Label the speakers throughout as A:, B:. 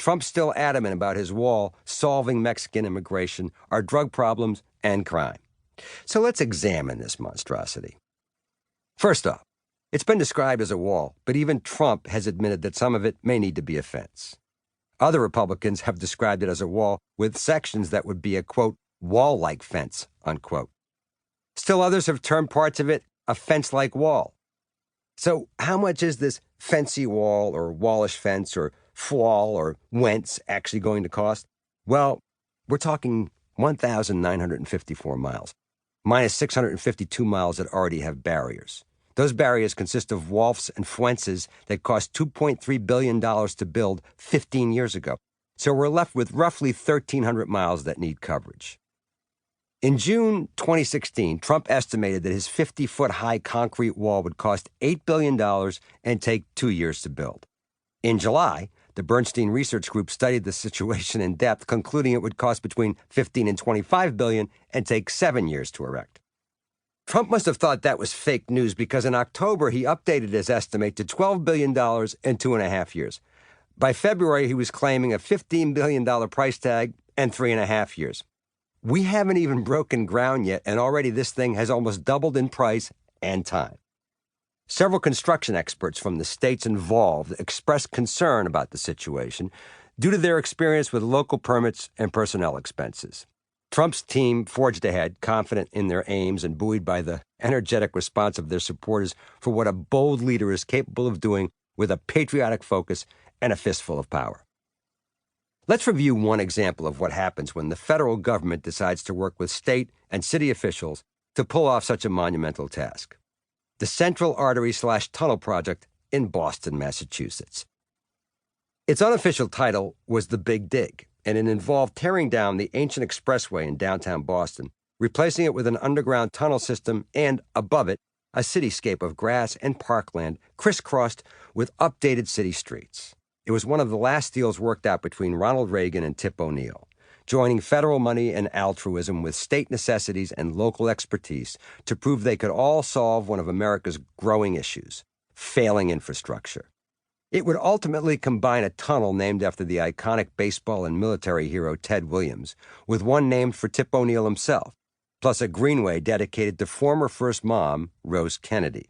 A: Trump's still adamant about his wall solving Mexican immigration, our drug problems, and crime. So let's examine this monstrosity. First off, it's been described as a wall, but even Trump has admitted that some of it may need to be a fence. Other Republicans have described it as a wall with sections that would be a, quote, wall-like fence, unquote. Still others have termed parts of it a fence-like wall. So how much is this fancy wall or wallish fence or fall or wentz actually going to cost? Well, we're talking 1,954 miles, minus 652 miles that already have barriers. Those barriers consist of wharfs and fences that cost $2.3 billion to build 15 years ago. So we're left with roughly 1,300 miles that need coverage. In June 2016, Trump estimated that his 50-foot-high concrete wall would cost $8 billion and take 2 years to build. In July, the Bernstein Research Group studied the situation in depth, concluding it would cost between $15 and $25 billion and take 7 years to erect. Trump must have thought that was fake news because in October he updated his estimate to $12 billion in 2.5 years. By February, he was claiming a $15 billion price tag and 3.5 years. We haven't even broken ground yet, and already this thing has almost doubled in price and time. Several construction experts from the states involved expressed concern about the situation due to their experience with local permits and personnel expenses. Trump's team forged ahead, confident in their aims and buoyed by the energetic response of their supporters for what a bold leader is capable of doing with a patriotic focus and a fistful of power. Let's review one example of what happens when the federal government decides to work with state and city officials to pull off such a monumental task. The Central Artery/Tunnel Project in Boston, Massachusetts. Its unofficial title was The Big Dig, and it involved tearing down the ancient expressway in downtown Boston, replacing it with an underground tunnel system and, above it, a cityscape of grass and parkland crisscrossed with updated city streets. It was one of the last deals worked out between Ronald Reagan and Tip O'Neill, joining federal money and altruism with state necessities and local expertise to prove they could all solve one of America's growing issues, failing infrastructure. It would ultimately combine a tunnel named after the iconic baseball and military hero Ted Williams with one named for Tip O'Neill himself, plus a greenway dedicated to former First Mom, Rose Kennedy.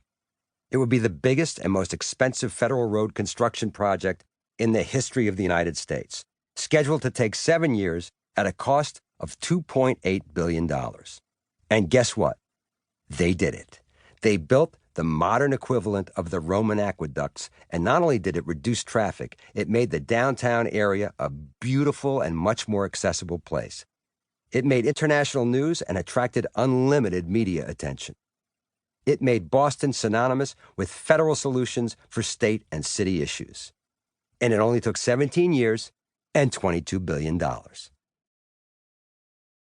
A: It would be the biggest and most expensive federal road construction project in the history of the United States, scheduled to take 7 years at a cost of $2.8 billion. And guess what? They did it. They built the modern equivalent of the Roman aqueducts, and not only did it reduce traffic, it made the downtown area a beautiful and much more accessible place. It made international news and attracted unlimited media attention. It made Boston synonymous with federal solutions for state and city issues. And it only took 17 years and $22 billion.